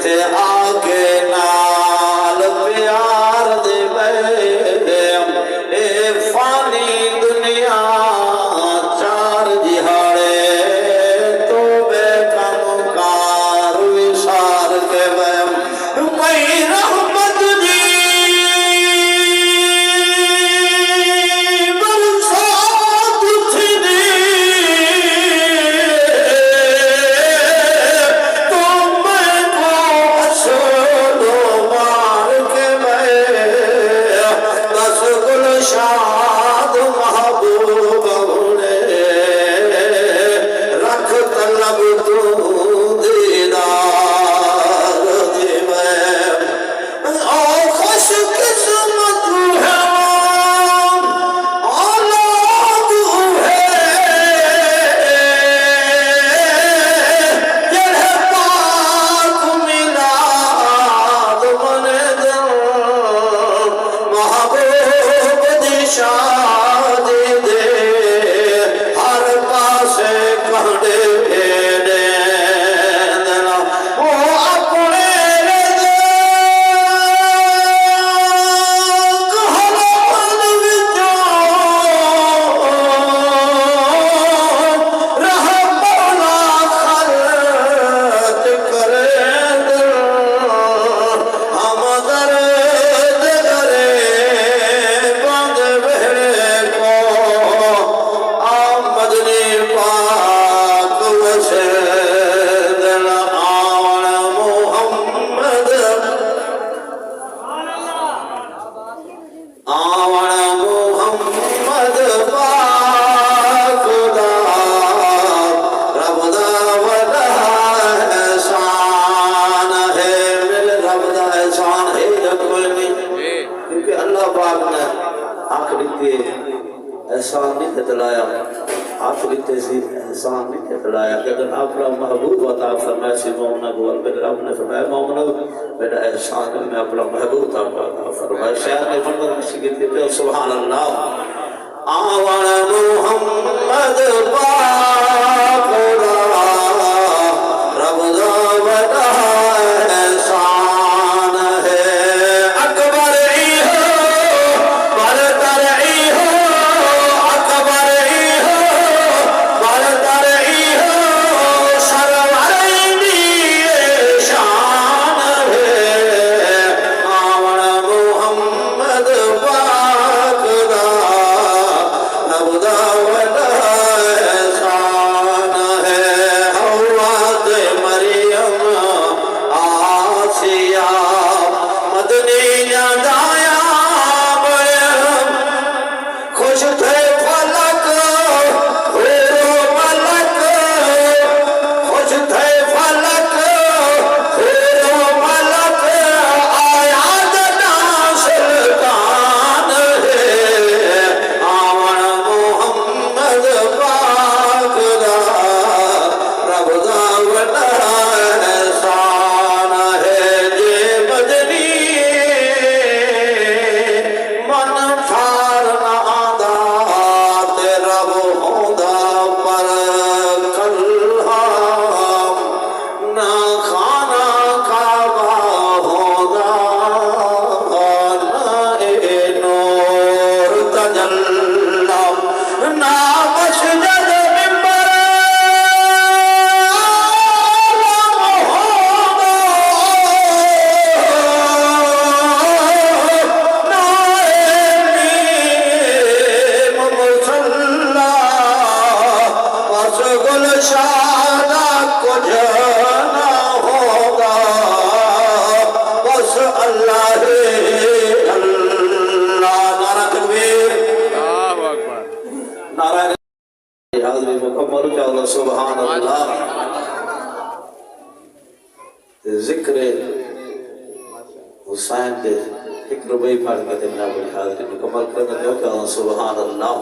ते आके नाल प्यार दे ए फानी दुनिया चार जिहाड़े तो बेकम कार विसार के मई रहमत जी बरसात थी तो मैं को असलो मार के मैं बस गुलशाद महबूब ने रख तलब तू दीदार दे मैं ओ खुश किस्मत है औलाद है जिन्हें पाक मिलाद बने दिल महबूब दी शादी दे हर पासे कहने देना वो अपने कहलन विचों रह मौला खर्च करे दिल हम दर्द करे बंद बहरे को आमदनी पाक वसे दिल आवन मोहम्मद आवन मोहम्मद पाक दा रब दा वदा एहसान है मिल रब दा एहसान है कोई नहीं क्योंकि अल्लाह पाक ने आखिरी के एहसान नहीं खतलाया आखिरी ते सी एहसान नहीं खतलाया अगर अपना महबूब अता फरमाया सी मोमना गोल मेरे रब ने फरमाया मोमना मेरा एहसान है मैं अपना महबूब अता फरमाया शायद ने मंदिर में सीखी थी सुभान अल्लाह आवन मोहम्मद पाक दा रब दा वदा एहसान है अकबर इहो बरतर इहो अकबर इहो बरतर इहो सरवर दी शान है आवन मोहम्मद पाक दा रब दा वदा एहसान है हवा ते मरियम आसिया मदनी दाया बयम खुश थे फलक हुरो मलक खुश थे फलक हुरो मलक आया जना सुल्तान है आवन मोहम्मद पाक दा रब दा वदा एहसान है जे मदनी मन ठार ना आंदा ते रब होंदा पर कल्हाम ना खाना काबा होंदा ना ए नूर तजल्ला ना मस्जिद मिंबर ना ए मीम मुसल्ला बस गुलशादा कुछ ना होगा बस अल्लाह है अल्लाह नारा तकबीर नारा हाज़िरी मुकम्मल चाहो सुभान अल्लाह जिक्र हुसैन के एक रुपये फाड़ के तेमना बड़ी हाज़िरी मुकम्मल करना चाहो चाहो सुभान अल्लाह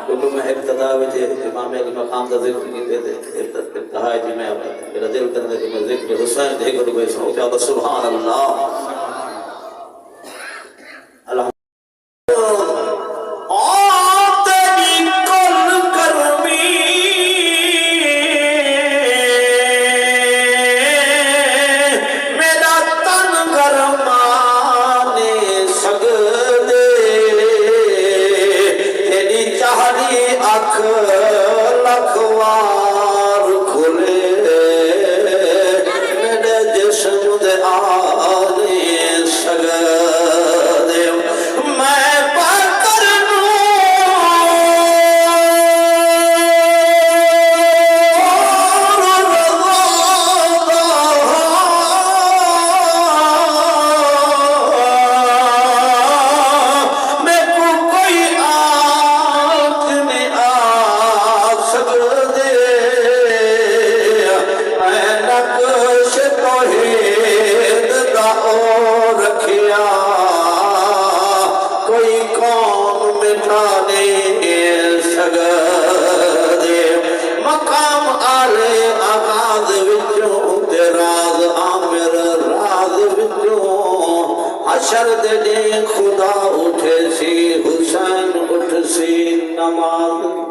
क्योंकि मैं इब्तिदा में इमाम अली मकाम का जिक्र कीते थे कहा है कि मैं मेरा दिल करने कि मैं जिक्र हुसैन एक रुपये सुनो चाहो सुभान अल्लाह अल्लाह मेरा हशर दे खुदा उठे सी हुसैन उठ सी नमाज